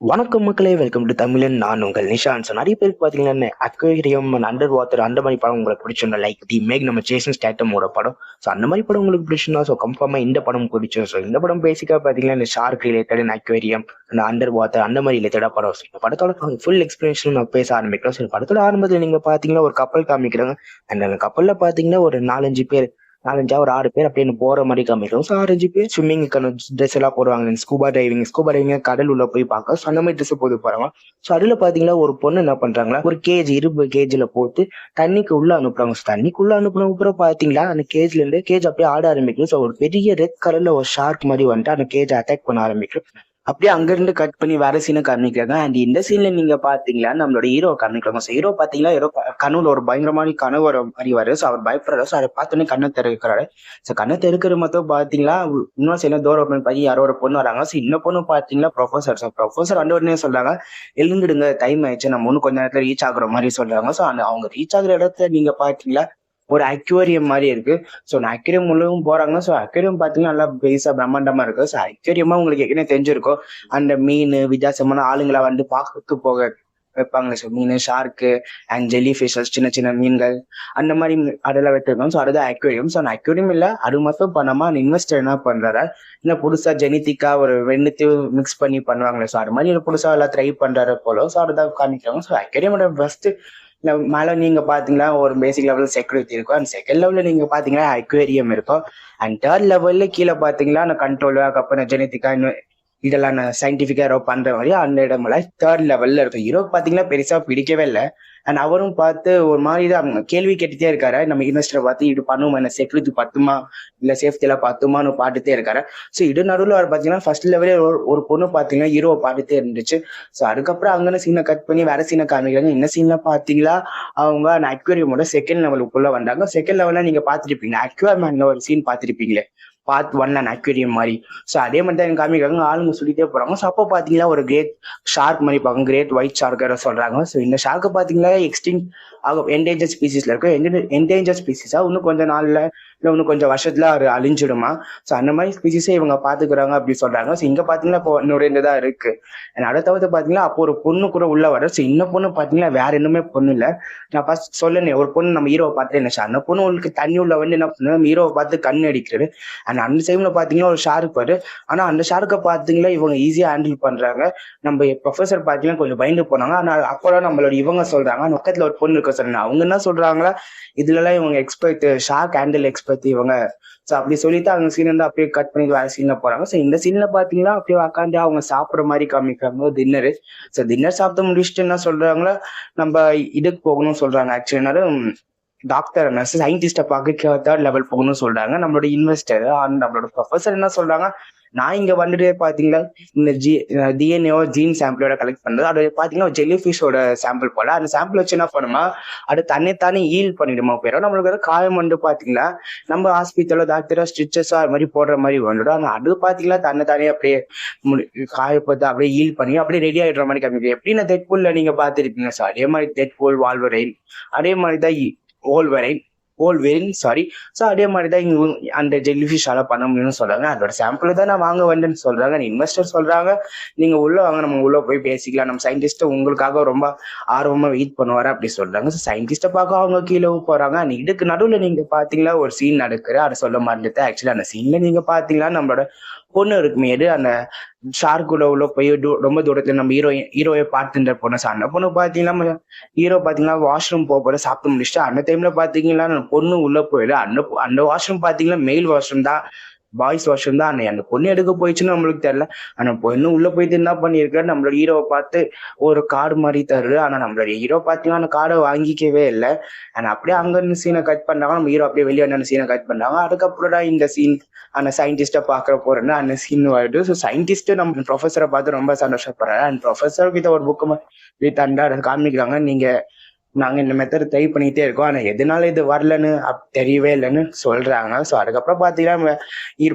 வணக்கம் மக்களே, welcome to தமிழன். நான் உங்கள் நிஷான். ஸோ நிறைய பேருக்கு பார்த்தீங்கன்னா அக்வேரியம் அண்டர் வாட்டர் அந்த மாதிரி படம் உங்களுக்கு பிடிச்சிருந்தா, லைக் தி மேக் நம்ம ஜேசன் ஸ்டேட்டமோட படம். ஸோ அந்த மாதிரி படம் உங்களுக்கு பிடிச்சிருந்தா ஸோ கன்ஃபார்மாக இந்த படம் பிடிக்கும். ஸோ இந்த படம் பேசிக்காக பார்த்தீங்கன்னா இந்த ஷார்க் ரிலேட்டட் அண்ட் அக்வேரியம் அந்த அண்டர் வாட்டர் அந்த மாதிரி ரிலேட்டடாக படம். ஸோ இந்த படத்தோட ஃபுல் எக்ஸ்பிளேஷன் நான் பேச ஆரம்பிக்கிறோம். ஸோ படத்தோட ஆரம்பத்தில் நீங்கள் பார்த்தீங்கன்னா ஒரு கப்பல் காமிக்கிறாங்க. அண்ட் அந்த கப்பலில் பார்த்தீங்கன்னா ஒரு 4-5 பேர், 6 பேர் அப்படின்னு போற மாதிரி காமிக்கும். ஸோ 6-5 பேர் ஸ்விம்மிங்க்கான ட்ரெஸ் எல்லாம் போடுவாங்க. ஸ்கூபா டைவிங் காடல் உள்ள போய் பார்க்க. ஸோ அந்த மாதிரி ட்ரெஸ் போட்டு போறாங்க. ஸோ அதுல பாத்தீங்கன்னா ஒரு பொண்ணு என்ன பண்றாங்களா, ஒரு இரும்பு கேஜ்ல போட்டு தண்ணிக்கு உள்ள அனுப்புறாங்க. ஸோ தண்ணிக்குள்ள அனுப்புன அப்புறம் பாத்தீங்களா அந்த கேஜ் அப்படியே ஆட ஆரம்பிக்கும். ஸோ ஒரு பெரிய ரெட் கலர்ல ஒரு ஷார்க் மாதிரி வந்துட்டு அந்த கேஜ் அட்டாக் பண்ண ஆரம்பிக்கும். அப்படியே அங்கிருந்து கட் பண்ணி வேற சீனை காமிக்கிறாங்க. அண்ட் இந்த சீன்ல நீங்க பாத்தீங்களா நம்மளோட ஹீரோ காமிக்கிறாங்க. ஸோ ஹீரோ பாத்தீங்கன்னா ஹீரோ கனவுல ஒரு பயங்கரமான கனவு வர மாதிரி வருது. ஸோ அவர் பயப்படுறாரு. ஸோ அதை பார்த்தோன்னே கண்ணை திறக்கிறாரு. ஸோ கண்ணை திறக்கிறது மட்டும் பாத்தீங்களா இன்னும் சில தூரம் ஓப்பன் பண்ணி யாரோ ஒரு பொண்ணு வராங்க. ஸோ இந்த பொண்ணு பாத்தீங்கன்னா ப்ரொஃபசர். ஸோ ப்ரொஃபசர் வந்து உடனே சொல்றாங்க, எழுந்துடுங்க, டைம் ஆயிடுச்சு, நம்ம இன்னும் கொஞ்ச நேரத்துல ரீச் ஆகுற மாதிரி சொல்றாங்க. ஸோ அவங்க ரீச் ஆகுற இடத்துல நீங்க பாத்தீங்களா ஒரு அக்வேரியம் மாதிரி இருக்கு. ஸோ நான் அக்வேரியம் உள்ளவும் போறாங்க. ஸோ அக்வேரியம் பாத்தீங்கன்னா நல்லா பெருசா பிரம்மாண்டமா இருக்கு. ஸோ அக்வேரியமா உங்களுக்கு ஏற்கனவே தெரிஞ்சிருக்கும், அந்த மீன் வித்தியாசமான ஆளுங்களை வந்து பார்க்கறதுக்கு போக வைப்பாங்க. So mean, shark and jelly fishes, சின்ன சின்ன மீன்கள் அந்த மாதிரி அதெல்லாம் வெட்டிருக்கோம். ஸோ அதுதான் அக்வேரியம். ஸோ அந்த அக்வேரியம் இல்ல, அது மட்டும் பண்ணாம அந்த இன்வெஸ்டர் என்ன பண்றாரு, இல்ல புதுசா ஜெனிட்டிக்கா ஒரு வெண்ணத்தையும் மிக்ஸ் பண்ணி பண்ணுவாங்களே, ஸோ அது மாதிரி புதுசா எல்லாம் ட்ரை பண்றாரு போல. ஸோ அதுதான் காமிக்கிறாங்க. ஸோ அக்வேரியமோட ஃபர்ஸ்ட் மேல நீங்க பாத்தீங்கன்னா ஒரு பேசிக் லெவல் செக்யூரிட்டி இருக்கும். அண்ட் செகண்ட் லெவல்ல நீங்க பாத்தீங்கன்னா அக்வேரியம் இருக்கும். அண்ட் தேர்ட் லெவல்ல கீழே பாத்தீங்கன்னா அந்த கண்ட்ரோல், அதுக்கப்புறம் ஜெனட்டிக்கா இதெல்லாம் சயின்டிபிக்கா ஏதோ பண்ற மாதிரி அந்த இடமெல்லாம் தேர்ட் லெவல்ல இருக்கும். ஹீரோ பாத்தீங்கன்னா பெருசா பிடிக்கவே இல்லை. அண்ட் அவரும் பார்த்து ஒரு மாதிரி தான் கேள்வி கேட்டுட்டே இருக்காரு. நம்ம இன்வெஸ்டரை பார்த்து இது பண்ணுமா, என்ன செக்யூரிட்டி பத்துமா, இல்ல சேஃப்டி எல்லாம் பத்துமான்னு பாட்டுட்டே இருக்காரு. ஸோ இது நடுவில் அவர் பாத்தீங்கன்னா ஃபர்ஸ்ட் லெவலே ஒரு பொண்ணு பாத்தீங்கன்னா ஹீரோவை பாட்டுட்டே இருந்துச்சு. ஸோ அதுக்கப்புறம் அங்கே சீனை கட் பண்ணி வேற சீனை காமிக்கிறாங்க. என்ன சீன்ல பாத்தீங்களா அவங்க அந்த அக்வேரியமோட செகண்ட் லெவலுக்குள்ள வந்தாங்க. செகண்ட் லெவல்ல நீங்க பாத்துருப்பீங்க, அக்வேர்மேன்ல ஒரு சீன் பாத்துருப்பீங்களே, பார்ட் 1 அண்ட் அக்வேரியம் மாதிரி. ஸோ அதே மாதிரி தான் எனக்கு காமிக்கிறாங்க. ஆளுங்க சொல்லிட்டே போறாங்க. ஸோ அப்போ பாத்தீங்கன்னா ஒரு கிரேட் ஷார்க் மாதிரி பார்க்க, கிரேட் ஒயிட் ஷார்க் சொல்றாங்க. ஸோ இந்த ஷார்க்கை பாத்தீங்கன்னா எக்ஸ்டிங் ஆகும், என்டேஞ்சர் ஸ்பீசிஸ்ல இருக்கும். என்டேஞ்சர் ஸ்பீசிஸா இன்னும் கொஞ்சம் நாள்ல இல்லை இன்னும் கொஞ்சம் வருஷத்துல அது அழிஞ்சிடுமா. ஸோ அந்த மாதிரி ஸ்பீசிஸை இவங்க பாத்துக்கிறாங்க அப்படி சொல்றாங்க. ஸோ இங்க பாத்தீங்கன்னா இப்போ நுழைந்துதான் இருக்கு. அடுத்தவது பாத்தீங்கன்னா அப்போ ஒரு பொண்ணு கூட உள்ள வர. ஸோ இந்த பொண்ணு பாத்தீங்கன்னா வேற இன்னுமே பொண்ணு இல்லை. நான் ஃபர்ஸ்ட் சொல்லனே ஒரு பொண்ணு நம்ம ஹீரோவை பார்த்து என்ன, அந்த பொண்ணு உங்களுக்கு தண்ணி உள்ள வந்து என்ன பண்ணு, நம்ம ஹீரோவை பார்த்து கண் அடிக்கிறது. அண்ட் அந்த டைம்ல பாத்தீங்கன்னா ஒரு ஷார்க் பாரு. ஆனா அந்த ஷார்க்கை பாத்தீங்களா இவங்க ஈஸியா ஹேண்டில் பண்றாங்க. நம்ம ப்ரொஃபசர் பாத்தீங்கன்னா கொஞ்சம் பயந்து போனாங்க. ஆனா அப்போதான் நம்மளோட இவங்க சொல்றாங்க, பக்கத்துல ஒரு பொண்ணு இருக்க சொல்றாங்க, அவங்க என்ன சொல்றாங்களா, இதுல எல்லாம் இவங்க எக்ஸ்பர்ட், ஷார்க் ஹேண்டில் எக்ஸ்பர்ட் இவங்க. ஸோ அப்படி சொல்லிட்டு அவங்க சீன் வந்து அப்படியே கட் பண்ணி வேற சீன்ல போறாங்க. ஸோ இந்த சீன்ல பாத்தீங்கன்னா அப்படியே உட்காந்து அவங்க சாப்பிட்ற மாதிரி காமிக்கிறாங்க டின்னரு. ஸோ டின்னர் சாப்பிட்டு முடிச்சுட்டு என்ன சொல்றாங்களா, நம்ம இதுக்கு போகணும்னு சொல்றாங்க. ஆக்சுவலி டாக்டர் நர்ஸ் சயின்டிஸ்ட பார்க்க தேர்ட் லெவல் போகணும்னு சொல்றாங்க. நம்மளோட இன்வெஸ்டர் நம்மளோட ப்ரொஃபசர் என்ன சொல்றாங்க, நான் இங்க வந்துட்டு பாத்தீங்கன்னா இந்த டிஎன்ஏ ஜீன் சாம்பிளோட கலெக்ட் பண்றது, அது பாத்தீங்கன்னா ஜெல்லி ஃபிஷோட சாம்பிள் போல. அந்த சாம்பிள் வச்சு என்ன பண்ணுமா, அது தன்னைத்தானே ஹீல் பண்ணிடுமா போயிடும். நம்மளுக்கு காயம் வந்து பாத்தீங்கன்னா நம்ம ஹாஸ்பிட்டலோ டாக்டரோ ஸ்டிச்சஸோ அது மாதிரி போடுற மாதிரி வந்துடும். ஆனா அது பாத்தீங்கன்னா தன்னைத்தானே அப்படியே காயப்பட்டு அப்படியே ஹீல் பண்ணி அப்படியே ரெடி ஆயிடுற மாதிரி காமிக்கும். எப்படின்னா டெட்பூல்ல நீங்க பாத்துருப்பீங்க. ஸோ அதே மாதிரி டெட்பூல், வால்வரைன் அதே மாதிரிதான் ஓல்வெரின் சாரி. ஸோ அதே மாதிரி தான் இங்க அந்த ஜெல்லிஃபிஷால பண்ண முடியும்னு சொல்றாங்க. அதோட சாம்பிள் தான் நான் வாங்க வந்தேன்னு சொல்றாங்க. இன்வெஸ்டர் சொல்றாங்க, நீங்க உள்ள வாங்க, நம்ம உள்ள போய் பேசிக்கலாம், நம்ம சயின்டிஸ்ட் உங்களுக்காக ரொம்ப ஆர்வமா வெயிட் பண்ணுவாரு அப்படி சொல்றாங்க. ஸோ சயின்டிஸ்ட பார்க்க அவங்க கீழே போறாங்க. இதுக்கு நடுவில் நீங்க பாத்தீங்களா ஒரு சீன் நடக்குது, அதை சொல்ல மாட்டேன். ஆக்சுவலி அந்த சீன்ல நீங்க பாத்தீங்கன்னா நம்மளோட பொண்ணு இருக்குமே, அந்த ஷார்க்குள்ள உள்ள போய் ரொம்ப தூரத்துல நம்ம ஹீரோயை பார்த்துட்டு போனோம். அந்த பொண்ணு பாத்தீங்கன்னா ஹீரோ பாத்தீங்கன்னா வாஷ்ரூம் போற சாப்பிட்டு முடிச்சுட்டு அந்த டைம்ல பாத்தீங்கன்னா பொண்ணு உள்ள போயிடு. அந்த வாஷ்ரூம் பாத்தீங்கன்னா மெயில் வாஷ்ரூம் தான், பாய்ஸ் வாஷ்ரூம் தான். அந்த பொண்ணு எடுக்க போயிடுச்சுன்னு நம்மளுக்கு தெரியல. ஆனா பொண்ணு உள்ள போயிட்டு என்ன பண்ணிருக்காரு, நம்மளோட ஹீரோவை பார்த்து ஒரு கார்டு மாதிரி தருது. ஆனா நம்மளோட ஹீரோ பாத்தீங்கன்னா அந்த கார்டை வாங்கிக்கவே இல்லை. ஆனா அப்படியே அங்க சீனை கட் பண்ணாங்க. நம்ம ஹீரோ அப்படியே வெளியே அந்த சீனை கட் பண்ணாங்க. அதுக்கப்புறம் தான் இந்த சீன் அந்த சயின்டிஸ்ட பாக்குற போறேன்னு அந்த சீன் வருது. ஸோ சயின்டிஸ்ட் நம்ம ப்ரொஃபஸரை பார்த்து ரொம்ப சந்தோஷப்படுறாரு. அண்ட் ப்ரொஃபஸர் கிட்ட ஒரு புக்கு வித் அண்டா காமிக்கிறாங்க, நாங்க இந்த மெத்தட் ட்ரை பண்ணிட்டே இருக்கோம், ஆனா எதனால இது வரலன்னு தெரியவே இல்லைன்னு சொல்றாங்க. ஸோ அதுக்கப்புறம் பாத்தீங்கன்னா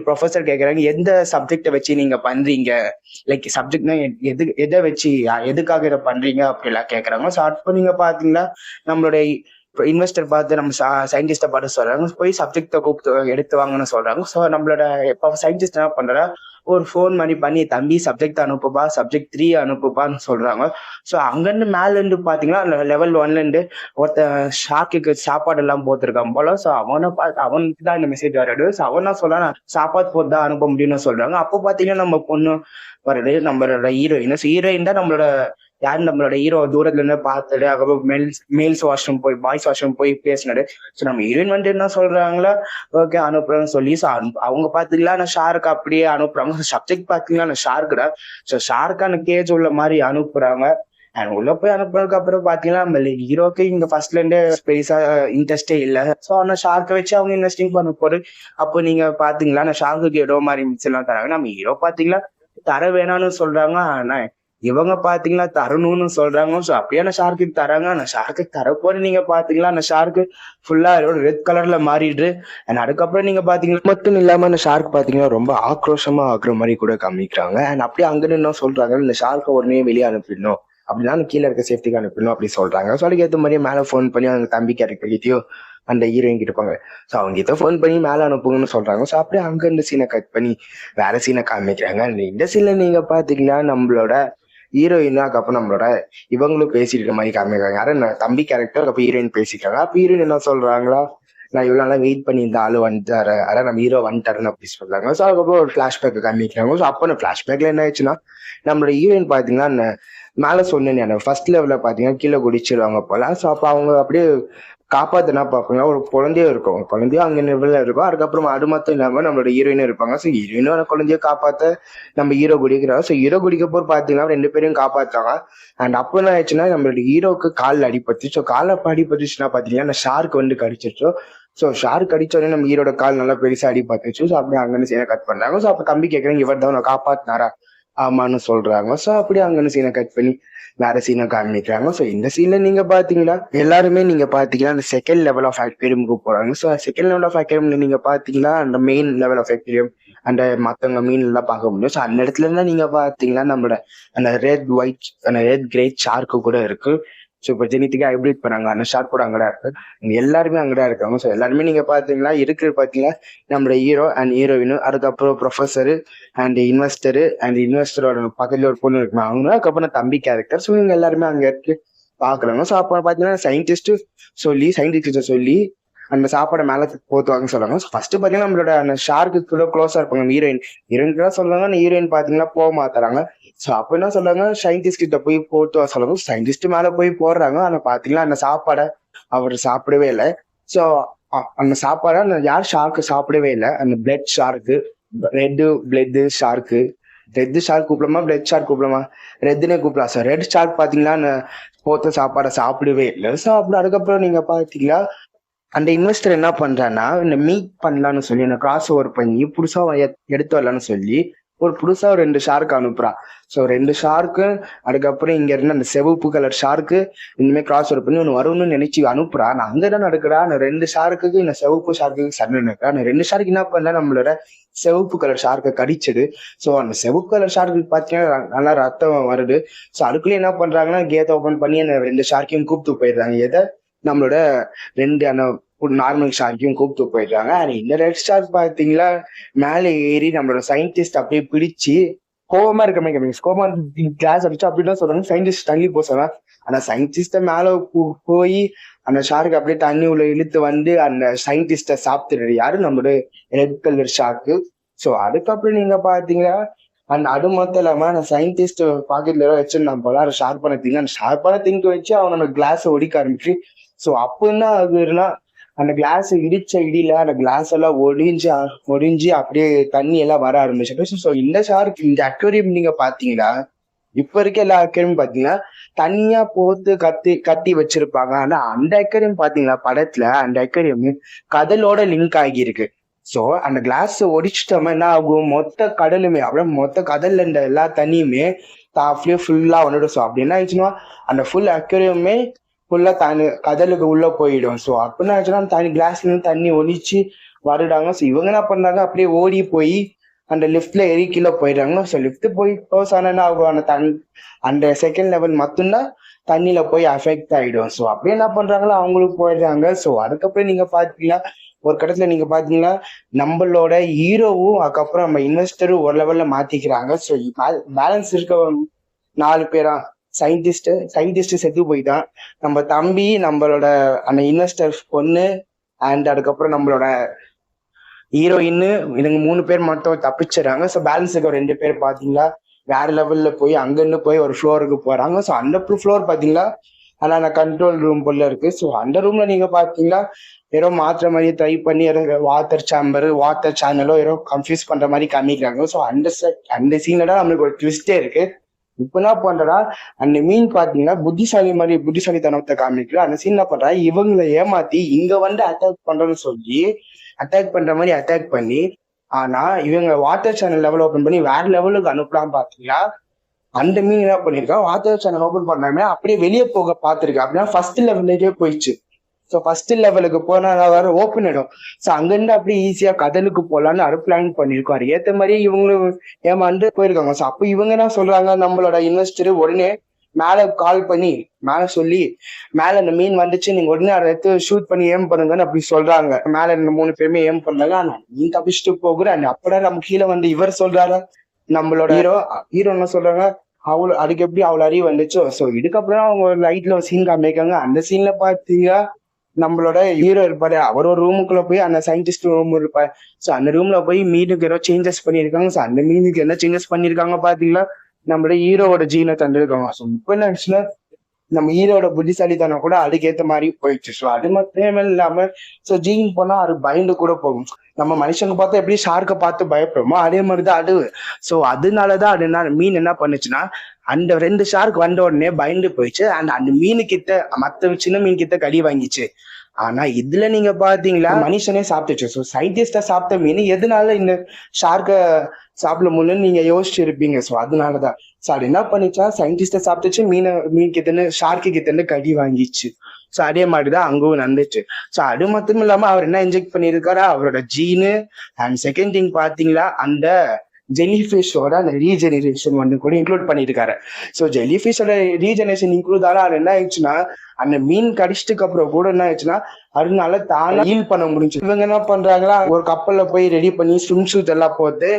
ப்ரொஃபஸர் கேட்கறாங்க, எந்த சப்ஜெக்டை வச்சு நீங்க பண்றீங்க, லைக் சப்ஜெக்ட்னா எதை வச்சு எதுக்காக இதை பண்றீங்க அப்படிலாம் கேட்கறாங்க. ஸோ அப்போ நீங்க பாத்தீங்கன்னா நம்மளுடைய இன்வெஸ்டர் பார்த்து நம்ம சயின்டிஸ்ட பார்த்து சொல்றாங்க, போய் சப்ஜெக்ட கூப்பிட்டு எடுத்து வாங்கன்னு சொல்றாங்க. ஸோ நம்மளோட இப்போ சயின்டிஸ்ட் என்ன பண்றா, ஒரு ஃபோன் மாதிரி பண்ணி தம்பி சப்ஜெக்ட் அனுப்புப்பா, சப்ஜெக்ட் 3 அனுப்புப்பான்னு சொல்றாங்க. ஸோ அங்கிருந்து மேல இருந்து பாத்தீங்கன்னா லெவல் 1ல இருந்து ஒருத்த ஷாக்குக்கு சாப்பாடு எல்லாம் போத்திருக்கான் போல. ஸோ அவனுக்கு தான் இந்த மெசேஜ் வருது. ஸோ அவன் தான் சொல்றான், சாப்பாடு போட்டு தான் அனுப்ப முடியும்னு சொல்றாங்க. அப்போ பாத்தீங்கன்னா நம்ம பொண்ணு வருது, நம்மளோட ஹீரோயின் தான் நம்மளோட ஹீரோ தூரத்துல இருந்து பார்த்துட்டு அதுக்கப்புறம் மேல்ஸ் வாஷ்ரூம் போய் பாய்ஸ் வாஷ்ரூம் போய் பேசினாரு. ஸோ நம்ம ஹீரோயின் வந்து என்ன சொல்றாங்களா, ஓகே அனுப்புறேன்னு சொல்லி அவங்க பாத்தீங்களா நான் ஷாருக்கு அப்படியே அனுப்புறாங்க. சப்ஜெக்ட் பாத்தீங்களா நான் ஷார்க்குடா. ஸோ ஷார்க்கான கேஜ் உள்ள மாதிரி அனுப்புறாங்க. அண்ட் உள்ள போய் அனுப்புறதுக்கு அப்புறம் பாத்தீங்கன்னா நம்ம ஹீரோக்கு இங்க ஃபர்ஸ்ட்ல இருந்தே பெருசா இன்ட்ரெஸ்டே இல்ல. ஸோ அந்த ஷார்க்கை வச்சு அவங்க இன்வெஸ்டிங் பண்ண போது அப்போ நீங்க பாத்தீங்களா அந்த ஷார்க்குக்கு ஏதோ மாதிரி மிக்ஸ் எல்லாம் தராங்க. நம்ம ஹீரோ பாத்தீங்களா தர வேணாம்னு சொல்றாங்க, ஆனா இவங்க பாத்தீங்களா தரணும்னு சொல்றாங்க. ஸோ அப்படியே அந்த ஷார்க்குக்கு தராங்க. அந்த ஷார்க்கு தரப்போது நீங்க பாத்தீங்களா அந்த ஷார்க்கு ஃபுல்லா ரெட் கலர்ல மாறிடுது. அண்ட் அதுக்கப்புறம் நீங்க பாத்தீங்கன்னா மட்டும் இல்லாம அந்த ஷார்க் பாத்தீங்கன்னா ரொம்ப ஆக்ரோஷமா ஆக்குற மாதிரி கூட காமிக்கிறாங்க. அண்ட் அப்படியே அங்கிருந்து என்ன சொல்றாங்க, இந்த ஷார்க்கை உடனே வெளியே அனுப்பிடணும், அப்படின்னா கீழே இருக்க சேஃப்டிக்கு அனுப்பிடணும் அப்படி சொல்றாங்க. ஸோ அதுக்கு ஏற்ற மாதிரியே மேலே ஃபோன் பண்ணி அந்த தம்பி கேரக்டர்கிட்டயோ அந்த ஹீரோயின் இருப்பாங்க, ஸோ அவங்க கிட்ட ஃபோன் பண்ணி மேலே அனுப்புங்கன்னு சொல்றாங்க. ஸோ அப்படியே அங்க இந்த சீனை கட் பண்ணி வேற சீனை காமிக்கிறாங்க. இந்த சீன்ல நீங்க பாத்தீங்கன்னா நம்மளோட ஹீரோயின் அதுக்கப்புறம் நம்மளோட இவங்களும் பேசிட்டு இருக்க மாதிரி காமிக்கிறாங்க. யாரும் தம்பி கேரக்டர் அப்ப ஹீரோயின் பேசிக்கிறாங்க. அப்ப ஹீரோயின் என்ன சொல்றாங்களா, நான் இவ்வளவு நாளா வெயிட் பண்ணி இந்த ஆளு வந்துட்டாரு, அதான் நம்ம ஹீரோ வந்துட்டாருன்னு அப்படி சொல்றாங்க. ஸோ அதுக்கப்புறம் ஒரு பிளாஷ்பேக் காமிக்கிறாங்க. ஸோ அப்போ அந்த பிளாஷ்பேக்ல என்ன ஆயிடுச்சுன்னா, நம்மளோட ஹீரோயின் பாத்தீங்கன்னா மேல சொன்னேன் ஃபர்ஸ்ட் லெவல்ல பாத்தீங்கன்னா கீழே குடிச்சிருவாங்க போல. ஸோ அப்ப அவங்க அப்படியே காப்பாத்தினா பாப்பீங்கன்னா ஒரு குழந்தையும் இருக்கும், குழந்தையும் அங்க லெவல்ல இருக்கும். அதுக்கப்புறம் அது மட்டும் இல்லாம நம்மளோட ஹீரோயினும் இருப்பாங்க. ஸோ ஹீரோயினும் அந்த குழந்தைய காப்பாத்த நம்ம ஹீரோ குடிக்கிறாங்க. ஸோ ஹீரோ குடிக்க போது பாத்தீங்கன்னா 2 பேரையும் காப்பாத்துறாங்க. அண்ட் அப்போ என்ன ஆயிடுச்சுன்னா நம்மளோட ஹீரோக்கு காலில் அடிபட்டு. ஸோ காலில் அடிபட்டுச்சுன்னா பாத்தீங்கன்னா அந்த ஷார்க் வந்து கடிச்சிருச்சோ. ஸோ ஷார்க் அடிச்சோடனே நம்ம ஹீரோட கால் நல்லா பெருசா அடிபட்டுச்சு. ஸோ அப்படியே அங்கன்னு சீனை கட் பண்றாங்க. ஸோ அப்ப தம்பி கேட்கறாங்க, இவர் தான் காப்பாத்தினாரா, ஆமான்னு சொல்றாங்க. ஸோ அப்படியே அங்கன்னு சீனை கட் பண்ணி வேற சீனை காமிக்கிறாங்க. ஸோ இந்த சீன்ல நீங்க பாத்தீங்கன்னா எல்லாருமே நீங்க பாத்தீங்கன்னா அந்த செகண்ட் லெவல் ஆஃப் அக்வேரியமுக்கு போறாங்க. ஸோ செகண்ட் லெவல் ஆஃப் அக்வேரியம்ல நீங்க பாத்தீங்கன்னா அந்த மெயின் லெவல் ஆஃப் அக்வேரியம் அந்த மத்தவங்க மீன் எல்லாம் பார்க்க முடியும். ஸோ அந்த இடத்துல இருந்தா நீங்க பாத்தீங்கன்னா நம்மளோட அந்த ரெட் கிரேட் ஷார்க்கு கூட இருக்கு. ஸோ இப்போ ஜெனிட்டிக்கா ஹைபிரிட் பண்ணாங்க, அந்த ஷார்க் கூட அங்கடா இருக்கு. எல்லாருமே அங்கடா இருக்காங்க. ஸோ எல்லாருமே நீங்க பாத்தீங்கன்னா பாத்தீங்கன்னா நம்மளோட ஹீரோ அண்ட் ஹீரோயின், அதுக்கப்புறம் ப்ரொஃபஸரு அண்ட் இன்வெஸ்டரோட பக்கத்துல ஒரு பொண்ணு இருக்கு அவங்க, அதுக்கப்புறம் தம்பி கேரக்டர். ஸோ இவங்க எல்லாருமே அங்க இருக்கு பாக்குறாங்க. ஸோ அப்ப பாத்தீங்கன்னா சயின்டிஸ்ட் சொல்லி அந்த சாப்பாடை மேல போத்துவாங்கன்னு சொல்றாங்க. ஃபர்ஸ்ட் பாத்தீங்கன்னா நம்மளோட அந்த ஷார்க்கு க்ளோஸா இருப்பாங்க ஹீரோயின் சொல்றாங்க. அந்த ஹீரோயின் பாத்தீங்கன்னா போக மாத்தாறாங்க. சோ அப்ப என்ன சொல்றாங்க, சயின்டிஸ்ட் கிட்ட போய் போட்டு சொல்றாங்க. சயின்டிஸ்ட் மேல போய் போடுறாங்க. ஆனா பாத்தீங்கன்னா அந்த சாப்பாடை அவர் சாப்பிடவே இல்லை. சோ அந்த சாப்பாடை யார் ஷார்க்கு சாப்பிடவே இல்லை. அந்த பிளட் ஷார்க்கு, ரெட் ஷார்க் கூப்பிடலாமா, பிளட் ஷார்க் கூப்பிடலாமா, ரெட்னே கூப்பிடலாம். சார் ரெட் ஷார்க் பாத்தீங்கன்னா போத்த சாப்பாடை சாப்பிடவே இல்லை. ஸோ அப்படி அதுக்கப்புறம் நீங்க பாத்தீங்கன்னா அந்த இன்வெஸ்டர் என்ன பண்றான்னா, இந்த மீட் பண்ணலான்னு சொல்லி அந்த கிராஸ் ஓவர் பண்ணி புதுசா எடுத்து வரலான்னு சொல்லி ஒரு புதுசா 2 ஷார்க் அனுப்புறான். ஸோ 2 ஷார்க்கு அதுக்கப்புறம் இங்க இருந்து அந்த செவப்பு கலர் ஷார்க்கு இனிமே கிராஸ் ஓவர் பண்ணி ஒன்று வரும்னு நினைச்சு அனுப்புறா. நான் அங்கதான் நடக்கிறா. அந்த 2 ஷார்க்குக்கு இந்த செவப்பு ஷார்க்குக்கு சண்டை நடக்கிறா. அந்த 2 ஷார்க்கு என்ன பண்ணல, நம்மளோட செவப்பு கலர் ஷார்க்கை கடிச்சது. ஸோ அந்த செவப்பு கலர் ஷார்க்கு பார்த்தீங்கன்னா நல்லா ரத்தம் வருது. ஸோ அதுக்குள்ளே என்ன பண்றாங்கன்னா கேட் ஓபன் பண்ணி அந்த 2 ஷார்க்கையும் கூப்பிட்டு போயிடுறாங்க. எதை, நம்மளோட 2 அந்த நார்மல் ஷார்க்கையும் கூப்பிட்டு போயிடுறாங்க. இந்த ரெட் ஷார்க் பாத்தீங்களா மேலே ஏறி நம்மளோட சயின்டிஸ்ட் அப்படியே பிடிச்சி கோபமா இருக்க மாதிரி கோபமா கிளாஸ் அடிச்சு அப்படிதான் சொல்றாங்க. சயின்டிஸ்ட் தள்ளி போறாங்க. ஆனா சயின்டிஸ்ட மேல போய் அந்த ஷார்க் அப்படியே தண்ணி உள்ள இழுத்து வந்து அந்த சயின்டிஸ்ட சாப்பிட்டுறது யாரு, நம்மளோட ரெட் கலர் ஷார்க்கு. ஸோ அதுக்கப்புறம் நீங்க பாத்தீங்கன்னா அது மட்டும் இல்லாம அந்த சயின்டிஸ்ட் பாக்கெட்ல வச்சிருந்தான் போல அந்த ஷார்ப்பான திங்க், அந்த ஷார்ப்பான திங்க் வச்சு அவனோட கிளாஸ் ஒடிக்க ஆரம்பிச்சு. ஸோ அப்போ என்ன ஆகுதுன்னா, அந்த கிளாஸ் இடிச்ச இடியில அந்த கிளாஸ் எல்லாம் ஒடிஞ்சு அப்படியே தண்ணி எல்லாம் வர ஆரம்பிச்சு. ஸோ இந்த ஷார்க் இந்த அக்வேரியம் நீங்க பாத்தீங்கன்னா இப்ப இருக்க எல்லா அக்வேரியம் பாத்தீங்கன்னா தனியா போட்டு கட்டி வச்சிருப்பாங்க. ஆனா அந்த அக்வேரியம் பாத்தீங்கன்னா படத்துல அந்த அக்வேரியம் கடலோட லிங்க் ஆகியிருக்கு. சோ அந்த கிளாஸ் ஒடிச்சிட்டோம்னா என்ன ஆகும், மொத்த கடலுமே அப்படியே மொத்த கடல்ல இருந்த எல்லா தண்ணியுமே அப்படியே ஃபுல்லா வந்துடும். ஸோ அப்படி என்ன ஆயிடுச்சுன்னா அந்த ஃபுல் அக்வேரியமே ஃபுல்லா தண்ணி கடலுக்கு உள்ள போயிடும். ஸோ அப்படின்னா ஆச்சுன்னா கிளாஸ்ல இருந்து தண்ணி ஒழிச்சு வருடாங்க. ஸோ இவங்க என்ன பண்றாங்க, அப்படியே ஓடி போய் அந்த லிஃப்ட்ல ஏறி கீழே போயிடுறாங்க. ஸோ லிஃப்ட் போய் க்ளோஸ் ஆனா ஆகும், அந்த செகண்ட் லெவல் மட்டும்தான் தண்ணியில போய் அஃபெக்ட் ஆயிடும். ஸோ அப்படியே என்ன பண்றாங்களோ அவங்களுக்கு போயிடுறாங்க. ஸோ அதுக்கப்புறம் நீங்க பாத்தீங்கன்னா ஒரு கட்டத்துல நீங்க பாத்தீங்கன்னா நம்மளோட ஹீரோவும் அதுக்கப்புறம் நம்ம இன்வெஸ்டரும் ஒரு லெவல்ல மாத்திக்கிறாங்க. ஸோ பேலன்ஸ் இருக்க 4 பேரா சயின்டிஸ்ட் செத்து போயிட்டான். நம்ம தம்பி, நம்மளோட அந்த இன்வெஸ்டர் பொண்ணு, அண்ட் அதுக்கப்புறம் நம்மளோட ஹீரோயின், இதுங்க 3 பேர் மட்டும் தப்பிச்சிடறாங்க. ஸோ பேலன்ஸ் இருக்க 2 பேர் பாத்தீங்களா வேற லெவல்ல போய் அங்கிருந்து போய் ஒரு ஃப்ளோருக்கு போறாங்க. ஸோ அந்த ஃப்ளோர் பாத்தீங்களா ஆனா அந்த கண்ட்ரோல் ரூம் போல இருக்கு. ஸோ அந்த ரூம்ல நீங்க பாத்தீங்கன்னா ஏதோ மாத்திர மாதிரி ட்ரை பண்ணி வாட்டர் சேனலோ ஏதோ கன்ஃபியூஸ் பண்ற மாதிரி காமிக்கிறாங்க. ஸோ அந்த சீன்ல தான் நம்மளுக்கு ஒரு ட்விஸ்டே இருக்கு. இப்ப என்ன பண்றா அந்த மீன் பாத்தீங்கன்னா புத்திசாலித்தனத்தை காமிக்கல. அந்த சீன் என்ன பண்றா இவங்களை ஏமாத்தி இங்க வந்து அட்டாக் பண்ற மாதிரி அட்டாக் பண்ணி, ஆனா இவங்க வாட்டர் சேனல் லெவல் ஓபன் பண்ணி வேற லெவலுக்கு அனுப்பலாம் பாத்தீங்களா. அந்த மீன் என்ன பண்ணிருக்கா வாட்டர் சேனல் ஓபன் பண்ணாம அப்படியே வெளியே போக பாத்துருக்கா. அப்படின்னா ஃபர்ஸ்ட் லெவல்லே போயிடுச்சு. ஸோ ஃபர்ஸ்ட் லெவலுக்கு போனா வேற ஓப்பன் ஆயிடும். ஸோ அங்கிருந்து அப்படியே ஈஸியா கடலுக்கு போலான்னு அது பிளான் பண்ணிருக்காரு. ஏத்த மாதிரி இவங்களும் ஏமாந்து போயிருக்காங்க. ஸோ அப்போ இவங்க என்ன சொல்றாங்க, நம்மளோட இன்வெஸ்டர் உடனே மேல கால் பண்ணி மேல சொல்லி, மேல இந்த மீன் வந்துச்சு, நீங்க உடனே அதை எடுத்து ஷூட் பண்ணி ஏம் பண்ணுங்கன்னு அப்படி சொல்றாங்க. மேல இந்த 3 பேருமே ஏம் பண்ணாங்க. ஆனா மீன் தப்பிச்சுட்டு போகுறேன். அப்பதான் நம்ம கீழே வந்து இவர் சொல்றாரு, நம்மளோட ஹீரோ என்ன சொல்றாங்க, அதுக்கு எப்படி அவ்வளவு அறிவு வந்துச்சோ. ஸோ இதுக்கப்புறம் அவங்க லைட்ல ஒரு சீன் காமிக்காங்க. அந்த சீன்ல பாத்தீங்கன்னா நம்மளோட ஹீரோ இருப்பாரு, அவர் ஒரு ரூமுக்குள்ள போய் அந்த சயின்டிஸ்ட் ரூம் இருப்பாரு. ஸோ அந்த ரூம்ல போய் மீனுக்கு ஏதோ சேஞ்சஸ் பண்ணியிருக்காங்க. ஸோ அந்த மீனுக்கு என்ன சேஞ்சஸ் பண்ணிருக்காங்க பாத்தீங்கன்னா நம்மளோட ஹீரோவோட ஜீனை தந்துருக்காங்க. ஸோ இப்போ என்ன ஆச்சுன்னா நம்ம ஹீரோட புத்திசாலித்தனம் கூட அதுக்கேற்ற மாதிரி போயிடுச்சு. ஸோ அது மட்டுமே இல்லாம ஸோ ஜீன் போனா அது பயந்து கூட போகும். நம்ம மனுஷங்க பார்த்தா எப்படி ஷார்க்கை பார்த்து பயப்படுறோமோ அதே மாதிரிதான் அது. ஸோ அதனாலதான் அது என்ன மீன் என்ன பண்ணுச்சுன்னா அந்த 2 ஷார்க் வந்த உடனே பயந்து போயிடுச்சு. அந்த மீனு கிட்ட மத்த சின்ன மீன் கிட்ட கடி வாங்கிச்சு. ஆனா இதுல நீங்க பாத்தீங்களா மனுஷனே சாப்பிட்டுச்சு. ஸோ சயின்டிஸ்ட சாப்பிட்ட மீன் எதனால இந்த ஷார்க்கை சாப்பிட முடியலன்னு நீங்க யோசிச்சு இருப்பீங்க. ஸோ அதனாலதான் ஸோ அது என்ன பண்ணிச்சா சயின்டிஸ்ட சாப்பிட்டுச்சு, மீன் கிட்ட ஷார்க்கு கிட்ட கடி வாங்கிச்சு. ஸோ அதே மாதிரிதான் அங்கவும் நடந்துச்சு. ஸோ அது மட்டும் இல்லாம அவர் என்ன இன்ஜெக்ட் பண்ணிருக்காரா அவரோட ஜீனு. அண்ட் செகண்ட் திங் பாத்தீங்களா அந்த ஜெல்லிஃபிஷோட அந்த ரீஜெனரேஷன் வந்து கூட இன்க்ளூட் பண்ணிருக்காரு. ஸோ ஜெல்லிஃபிஷோட ரீஜெனரேஷன் இன்க்ளூட் ஆனா அது என்ன ஆயிடுச்சுன்னா அந்த மீன் கடிச்சதுக்கு அப்புறம் கூட என்ன ஆயிடுச்சுன்னா அதனால தானே ஹீல் பண்ண முடிஞ்சு. இவங்க என்ன பண்றாங்களா ஒரு கப்பல்ல போய் ரெடி பண்ணி ஸ்விம் சூட் எல்லாம் போட்டு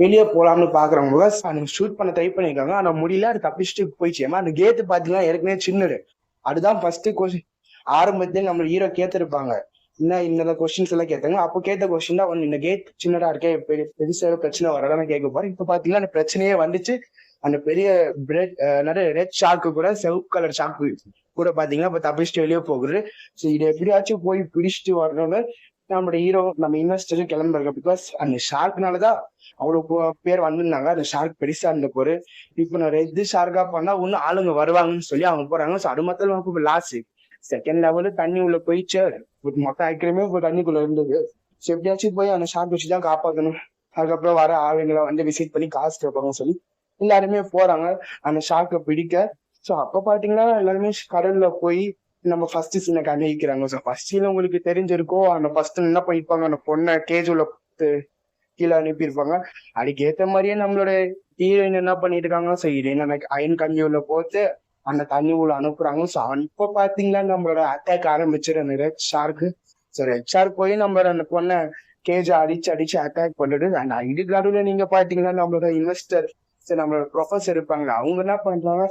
வெளியே போலாம்னு பாக்குறவங்க ஷூட் பண்ண ட்ரை பண்ணிருக்காங்க. ஆனா முடியல, அது தப்பிச்சுட்டு போயிடுச்சு. ஏமா அந்த கேட்டு பாத்தீங்கன்னா ஏற்கனவே சின்னது. அதுதான் ஃபர்ஸ்ட் கொஸ்டின். ஆரம்பத்துல நம்ம ஹீரோ கேட்டிருப்பாங்க இந்த கொஸ்டின்ஸ் எல்லாம் கேட்டாங்க. அப்போ கேட்ட கொஸ்டின் தான் ஒண்ணு, இந்த கேட் சின்னதா இருக்கே பெருசா பிரச்சனை வரதான் கேட்க போறேன். இப்ப பாத்தீங்கன்னா அந்த பிரச்சனையே வந்துச்சு. அந்த பெரிய ரெட் ஷார்க்கு கூட செவப்பு கலர் ஷார்க்கு கூட பாத்தீங்கன்னா இப்ப தப்பிச்சுட்டு வெளியே போகுது. ஸோ இதை எப்படியாச்சும் போய் பிடிச்சிட்டு வரணும்னு நம்மளோட ஹீரோ நம்ம இன்வெஸ்டரும் கிளம்புறாங்க. பிகாஸ் அந்த ஷார்க்னாலதான் அவ்வளவு பேர் வந்திருந்தாங்க. அந்த ஷார்க் பெருசா இருந்த போரு. இப்ப நான் ரெட் ஷார்க்கா பண்ணா இன்னும் ஆளுங்க வருவாங்கன்னு சொல்லி அவங்க போறாங்க. ஸோ அது மட்டும் லாஸ் செகண்ட் லெவலு தண்ணி உள்ள போயிடுச்சு. மொத்த ஐக்கியமே இப்போ தண்ணிக்குள்ள இருந்தது. ஸோ எப்படியாச்சும் போய் அந்த ஷார்க் வச்சுதான் காப்பாற்றணும். அதுக்கப்புறம் வர ஆளுங்களை வந்து விசிட் பண்ணி காசு கேட்பாங்கன்னு சொல்லி எல்லாருமே போறாங்க அந்த ஷார்க்கை பிடிக்க. ஸோ அப்ப பாத்தீங்கன்னா எல்லாருமே கடல்ல போய் நம்ம ஃபர்ஸ்ட் சீனை கண்டிக்கிறாங்க. ஸோ ஃபர்ஸ்ட் சீன் உங்களுக்கு தெரிஞ்சிருக்கோம். அந்த ஃபர்ஸ்ட் என்ன பண்ணிருப்பாங்க, அந்த பொண்ணை கேஜ் உள்ள கீழே அனுப்பியிருப்பாங்க. அதுக்கு ஏத்த மாதிரியே நம்மளோட ஹீரோயின் என்ன பண்ணிட்டு இருக்காங்க, ஸோ ஹீரோயின் அயன் கம்பி உள்ள போட்டு அந்த தண்ணி உள்ள அனுப்புறாங்க. ஸோ இப்ப பாத்தீங்கன்னா நம்மளோட அட்டாக் ஆரம்பிச்சிரு அந்த red shark. So red shark போய் நம்ம அந்த பொண்ணை கேஜ அடிச்சு அட்டாக் பண்ணுது. அண்ட் இதுக்கு நடுவில் நீங்க பாத்தீங்கன்னா நம்மளோட இன்வெஸ்டர் சரி நம்மளோட ப்ரொஃபஸர் இருப்பாங்க, அவங்க என்ன பண்றாங்க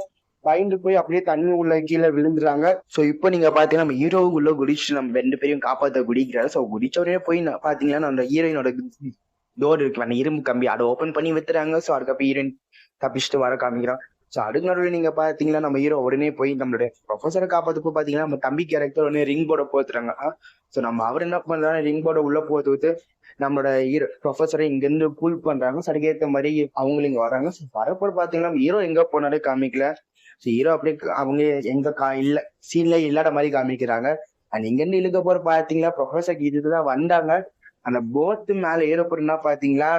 பயந்து போய் அப்படியே தண்ணி உள்ள கீழே விழுந்துறாங்க. ஸோ இப்போ நீங்க பாத்தீங்கன்னா நம்ம ஹீரோவுக்குள்ள குடிச்சு நம்ம 2 பேரையும் காப்பாற்ற குடிக்கிறாரு. ஸோ குடிச்சவரே போய் பாத்தீங்கன்னா நம்ம ஹீரோயினோட டோர் இருக்கு அந்த இரும்பு கம்பி அதை ஓப்பன் பண்ணி வித்துறாங்க. ஸோ அதுக்கப்புறம் ஹீரோயின் தப்பிச்சுட்டு வர காமிக்கிறான். ஸோ அதுக்கு நடுவில் நீங்க பாத்தீங்கன்னா நம்ம ஹீரோ உடனே போய் நம்மளுடைய ப்ரொஃபஸரை காப்பாற்றப்போ பாத்தீங்கன்னா நம்ம தம்பி கேரக்டர் உடனே ரிங் போர்டை போத்துறாங்க. ஸோ நம்ம அவர் என்ன பண்றாங்க ரிங் போர்டை உள்ள போத்து நம்மளோட ஹீரோ ப்ரொஃபஸரை இங்க இருந்து கூல் பண்றாங்க. ஸோ அதுக்கேற்ற மாதிரி அவங்களும் இங்க வராங்க. ஸோ வரப்போ பாத்தீங்கன்னா ஹீரோ எங்க போனாலே காமிக்கல. ஸோ ஹீரோ அப்படியே அவங்க எங்க இல்ல சீன்ல இல்லாத மாதிரி காமிக்கிறாங்க. அண்ட் இங்க இருந்து இழுக்க போற பாத்தீங்களா ப்ரொஃபஸர் இதுதான் வந்தாங்க. அந்த போட்டு மேல ஏறப்போறா பாத்தீங்களா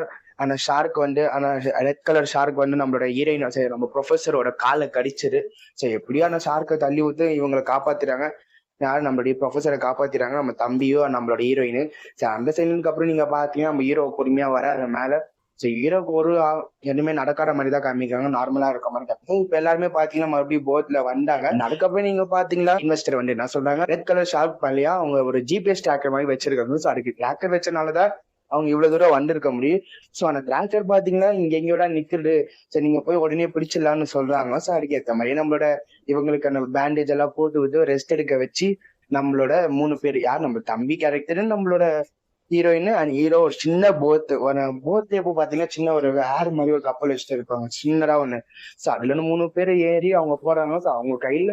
அந்த ஷார்க் வந்து அந்த ரெட் கலர் ஷார்க் வந்து நம்மளோட ஹீரோயின் நம்ம ப்ரொஃபஸரோட காலை கடிச்சிரு. ஸோ எப்படியோ அந்த ஷார்க்கை தள்ளி ஊத்து இவங்களை காப்பாத்துறாங்க. யாரும் நம்மளுடைய ப்ரொஃபஸரை காப்பாத்திறாங்க, நம்ம தம்பியோ நம்மளோட ஹீரோயின். சரி அந்த சைலனுக்கு அப்புறம் நீங்க பாத்தீங்கன்னா நம்ம ஹீரோ பொறுமையா வர மேல. ஸோ ஹீரோக்கு எதுவுமே நடக்காத மாதிரி தான் காமிக்கிறாங்க, நார்மலா இருக்க மாதிரி காமிக்கிறாங்க. இப்போ எல்லாருமே பாத்தீங்கன்னா மறுபடியும் போட்ல வந்தாங்க. அதுக்கப்புறம் நீங்க பாத்தீங்களா இன்வெஸ்டர் வந்து என்ன சொல்றாங்க, ரெட் கலர் ஷார்க் பள்ளியா அவங்க ஒரு ஜிபிஎஸ் ட்ராக்கர் மாதிரி வச்சிருக்காங்க. ஸோ அதுக்கு ட்ராக்கர் வச்சனாலதான் அவங்க இவ்வளவு தூரம் வந்திருக்க முடியும். ஸோ அந்த ட்ராக்கர் பாத்தீங்கன்னா இங்க எங்கயோட நிக்குது. சரி நீங்க போய் உடனே பிடிச்சிடலாம்னு சொல்றாங்க. ஸோ அதுக்கு ஏற்ற மாதிரி நம்மளோட இவங்களுக்கு அந்த பேண்டேஜ் எல்லாம் போட்டு விட்டு ரெஸ்ட் எடுக்க வச்சு நம்மளோட 3 பேர் யார் நம்ம தம்பி கேரக்டர், நம்மளோட ஹீரோயின் அண்ட் ஹீரோ ஒரு சின்ன போத் எப்போ பாத்தீங்கன்னா சின்ன ஒரு ஏர் மாதிரி ஒரு கப்பல் வச்சுட்டு இருப்பாங்க சின்னதா ஒண்ணு. ஸோ அதுல 3 பேர் ஏறி அவங்க போறாங்க. ஸோ அவங்க கையில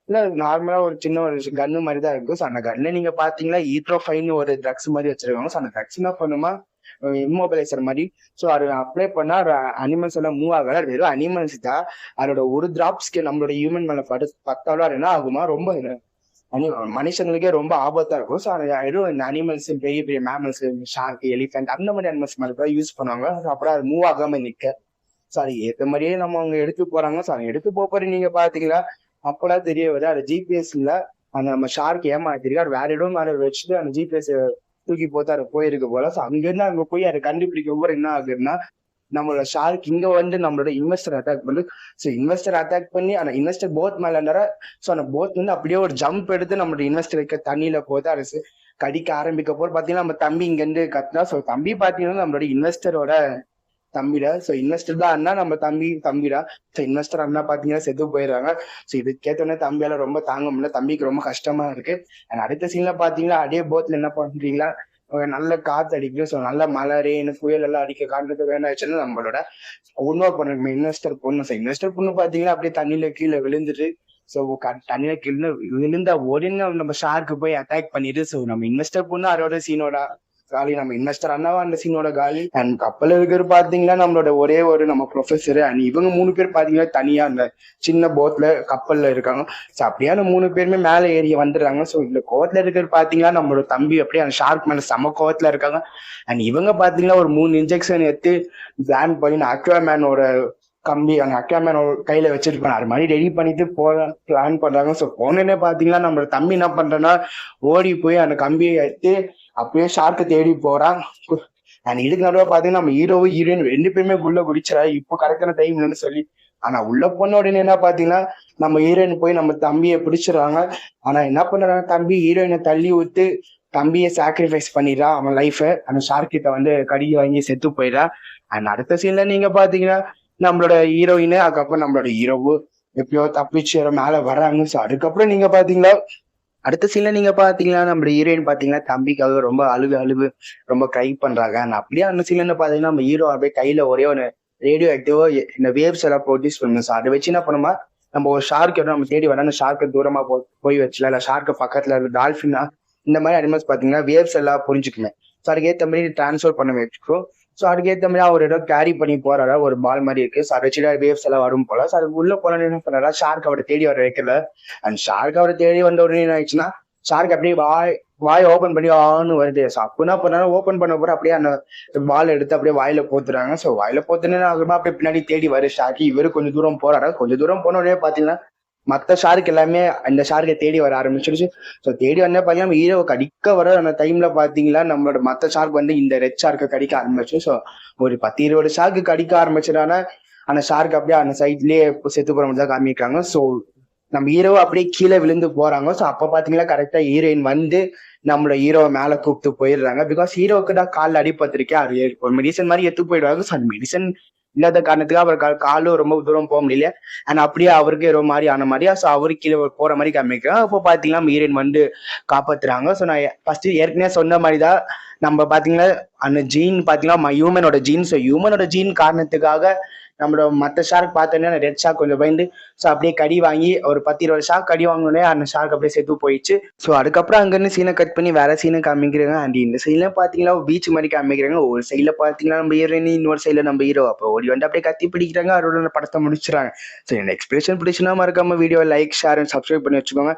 இல்ல நார்மலா ஒரு சின்ன ஒரு கன்னு மாதிரி தான் இருக்கும். ஸோ அந்த கன்ல நீங்க பாத்தீங்கன்னா ஈட்ரோஃபைன் ஒரு ட்ரக்ஸ் மாதிரி வச்சிருக்காங்க. ஸோ அந்த ட்ரக்ஸ் என்ன பண்ணுமா இம்மோபிலைசர் மாதிரி. ஸோ அது அப்ளை பண்ணா அனிமல்ஸ் எல்லாம் மூவ் ஆகல, வெறும் அனிமல்ஸ் தான். அதோட ஒரு டிராப்ஸ்க்கு நம்மளோட ஹியூமன் மேல பத்தாலும் அது என்ன ஆகுமா, ரொம்ப மனுஷங்களுக்கே ரொம்ப ஆபத்தா இருக்கும். ஸோ இந்த அனிமல்ஸ் பெரிய பெரிய மேமல்ஸ், ஷார்க், எலிஃபென்ட் அந்த மாதிரி அனிமல்ஸ் மாதிரி தான் யூஸ் பண்ணுவாங்க. அப்புறம் அது மூவ் ஆகாம நிக்க. ஸோ அது ஏற்ற மாதிரியே நம்ம அவங்க எடுத்து போறாங்க. ஸோ அதை எடுத்து போற நீங்க பாத்தீங்களா அப்பெல்லாம் தெரிய வருது அது ஜிபிஎஸ்ல அந்த நம்ம ஷார்க் ஏமாத்திருக்கு. அது வேற இடம் மேல வச்சுட்டு அந்த ஜிபிஎஸ் தூக்கி போட்டு அது போயிருக்கு போல. ஸோ அங்கிருந்து அங்க போய் அதை கண்டுபிடிக்க போற என்ன ஆகுதுன்னா நம்மளோட ஷார்க் இங்க வந்து நம்மளோட இன்வெஸ்டர் அட்டாக் பண்ணு. ஸோ இன்வெஸ்டர் அட்டாக் பண்ணி அந்த இன்வெஸ்டர் போட் மேல இருந்தார. ஸோ அந்த போட் வந்து அப்படியே ஒரு ஜம்ப் எடுத்து நம்மளோட இன்வெஸ்டர் இருக்க தண்ணியில போது அரசு கடிக்க ஆரம்பிக்க போது பாத்தீங்கன்னா நம்ம தம்பி இங்க இருந்து கத்துனா. ஸோ தம்பி பாத்தீங்கன்னா நம்மளோட இன்வெஸ்டரோட தம்பிடா. ஸோ இன்வெஸ்டர் தான் அண்ணா, நம்ம தம்பிடா. ஸோ இன்வெஸ்டர் அண்ணா பாத்தீங்கன்னா செத்து போயிடுறாங்க. ஸோ இது கேட்டோன்னே தம்பியால ரொம்ப தாங்க முடியல, தம்பிக்கு ரொம்ப கஷ்டமா இருக்கு. அண்ட் அடுத்த சீன்ல பாத்தீங்கன்னா அதே போட்ல என்ன பண்றீங்களா நல்ல காத்து அடிக்கும். ஸோ நல்ல மழை ரெயின் புயல் எல்லாம் அடிக்க காட்டுறது வேணாச்சுன்னா நம்மளோட இன்னொரு பொண்ணு இன்வெஸ்டர் பொண்ணு. ஸோ இன்வெஸ்டர் பொண்ணு பாத்தீங்கன்னா அப்படியே தண்ணியில கீழே விழுந்துட்டு. ஸோ தண்ணியில கீழே விழுந்தா உடனே நம்ம ஷார்க்கு போய் அட்டாக் பண்ணிட்டு. ஸோ நம்ம இன்வெஸ்டர் பொண்ணு அதோட சீனோட காலி, நம்ம இன்வெஸ்டர் அண்ணாவா அந்த சீனோட காலி. அண்ட் கப்பல் இருக்கிற பாத்தீங்கன்னா நம்மளோட ஒரே ஒரு நம்ம ப்ரொஃபஸர் அண்ட் இவங்க 3 பேர் பாத்தீங்கன்னா தனியா அந்த சின்ன போட்ல கப்பல்ல இருக்காங்க. ஸோ அப்படியே அந்த 3 பேருமே மேல ஏறி வந்துடுறாங்க. ஸோ இந்த கோவத்துல இருக்கிற பாத்தீங்கன்னா நம்மளோட தம்பி அப்படியே அந்த ஷார்க் மேல செம கோவத்துல இருக்காங்க. அண்ட் இவங்க பாத்தீங்கன்னா ஒரு 3 இன்ஜெக்ஷன் எடுத்து பிளான் பண்ணி அக்வாமேனோட கம்பி அந்த அக்வாமேன் கையில வச்சிருப்பாங்க, அது மாதிரி ரெடி பண்ணிட்டு பிளான் பண்றாங்க. ஸோ போனே பாத்தீங்கன்னா நம்மளோட தம்பி என்ன பண்றேன்னா ஓடி போய் அந்த கம்பியை எடுத்து அப்படியே ஷார்க்கை தேடி போறான். அண்ட் இதுக்கு நடுவே பாத்தீங்கன்னா நம்ம ஹீரோவும் ஹீரோயின் 2 பேருமே உள்ள குடிச்சா இப்போ கரெக்டான டைம்லன்னு சொல்லி. ஆனா உள்ள போன உடனே என்ன பாத்தீங்கன்னா நம்ம ஹீரோயின் போய் நம்ம தம்பியை பிடிச்சிடறாங்க. ஆனா என்ன பண்றாங்க, தம்பி ஹீரோயினை தள்ளி விட்டு தம்பியை சாக்ரிஃபைஸ் பண்ணிடுறான் அவன் லைஃப. அந்த ஷார்க் கிட்ட வந்து கடி வாங்கி செத்து போயிடறான். அண்ட் அடுத்த சீன்ல நீங்க பாத்தீங்கன்னா நம்மளோட ஹீரோயின் அதுக்கப்புறம் நம்மளோட ஹீரோவும் எப்பயோ தப்பிச்சு மேல வர்றாங்க. ஸோ அதுக்கப்புறம் நீங்க பாத்தீங்களா அடுத்த சீன்ல நீங்க பாத்தீங்கன்னா நம்ம ஹீரோயின் பாத்தீங்கன்னா தம்பிக்காக ரொம்ப அழுவு ரொம்ப ட்ரை பண்றாங்க. அப்படியே அந்த சீன்ல பாத்தீங்கன்னா நம்ம ஹீரோ அப்படியே கையில ஒரே ஒரு ரேடியோ ஆக்டிவோ இந்த வேவ்ஸ் எல்லாம் ப்ரொடியூஸ் பண்ணும். ஸோ அதை வச்சு என்ன பண்ணுமா நம்ம ஒரு ஷார்க் நம்ம தேடி வர அந்த ஷார்க்கை தூரமா போய் வச்சுல இல்ல ஷார்க்கு பக்கத்துல டால்ஃபினா இந்த மாதிரி அனிமல்ஸ் பாத்தீங்கன்னா வேவ்ஸ் எல்லாம் புரிஞ்சுக்குமே. ஸோ அதுக்கேற்ற மாதிரி டிரான்ஸ்ஃபர் பண்ண வச்சுக்கோ. ஸோ அதுக்கேற்ற மாதிரி அவர் ஏதோ கேரி பண்ணி போறாரா ஒரு பால் மாதிரி இருக்கு. ஸோ அதை வச்சுட்டு வேவ்ஸ் எல்லாம் வரும் போல. ஸோ அதுக்கு உள்ள போன என்ன பண்றாரா ஷார்க் அவரை தேடி வர வைக்கல. அண்ட் ஷார்க் அவரை தேடி வந்த உடனே என்ன ஆயிடுச்சுன்னா ஷார்க் அப்படியே வாய் ஓபன் பண்ணி ஆன்னு வருது. ஸோ அப்போ என்ன பண்ணாலும் ஓபன் பண்ண போற அப்படியே அந்த பால் எடுத்து அப்படியே வாயில போத்துறாங்க. ஸோ வாயில போத்துனே அப்படியே பின்னாடி தேடி வர ஷார்க். இவரு கொஞ்சம் தூரம் போறாரு. கொஞ்சம் தூரம் போன உடனே பாத்தீங்கன்னா மற்ற ஷார்க் எல்லாமே அந்த ஷார்க்கை தேடி வர ஆரம்பிச்சிருச்சு. ஸோ தேடி வந்தா பாத்தீங்கன்னா ஹீரோவை கடிக்க வர அந்த டைம்ல பாத்தீங்களா நம்மளோட மற்ற ஷார்க் வந்து இந்த ரெட் ஷார்க்கை கடிக்க ஆரம்பிச்சு. ஸோ ஒரு 10-20 ஷார்க்கு கடிக்க ஆரம்பிச்சிடான அந்த ஷார்க் அப்படியே அந்த சைட்லயே செத்து போற மாதிரி தான் காமிக்கிறாங்க. ஸோ நம்ம ஹீரோவை அப்படியே கீழே விழுந்து போறாங்க. ஸோ அப்ப பாத்தீங்கன்னா கரெக்டா ஹீரோயின் வந்து நம்மளோட ஹீரோவை மேல கூப்பிட்டு போயிடுறாங்க. பிகாஸ் ஹீரோவுக்கு தான் காலில் அடிபட்டிருக்கேன், அது ஒரு மெடிசன் மாதிரி எடுத்து போயிடுவாங்க. ஸோ அந்த மெடிசன் இல்லாத காரணத்துக்கு அவர் காலும் ரொம்ப தூரம் போக முடியல. அண்ட் அப்படியே அவருக்கு ஒரு மாதிரி ஆன மாதிரியா. ஸோ அவரு கீழே போற மாதிரி காமிக்கிறாங்க. அப்போ பாத்தீங்கன்னா ஹீரோயின் வந்து காப்பாத்துறாங்க. ஸோ நான் ஃபர்ஸ்ட் ஏற்கனவே சொன்ன மாதிரிதான் நம்ம பாத்தீங்கன்னா அந்த ஜீன் பாத்தீங்கன்னா ஹியூமனோட ஜீன். ஸோ ஹியூமனோட ஜீன் காரணத்துக்காக நம்மளோட மற்ற ஷார்க் பார்த்தோன்னா ரெட் ஷார்க் கொஞ்சம் பயந்து ஸோ அப்படியே கடி வாங்கி ஒரு 10-20 ஷார்க் கடி வாங்கினோடனே அந்த ஷார்க் அப்படியே செத்து போயிடுச்சு. ஸோ அதுக்கப்புறம் அங்கேருந்து சீனை கட் பண்ணி வேற சீனை காமிக்கிறாங்க. அண்ட் இந்த சைட்ல பாத்தீங்கன்னா பீச் மாதிரி காமிக்கிறாங்க. ஒரு சைட்ல பாத்தீங்கன்னா நம்ம ஹீரோயின், இன்னொரு சைட்ல நம்ம ஹீரோ. அப்போ ஓடி வந்து அப்படியே கத்தி பிடிக்கிறாங்க, அதோட படத்தை முடிச்சுறாங்க. ஸோ இந்த எக்ஸ்பிரஷன் பிடிச்சுன்னா மறக்காம video like share and subscribe பண்ணி வச்சுக்கோங்க.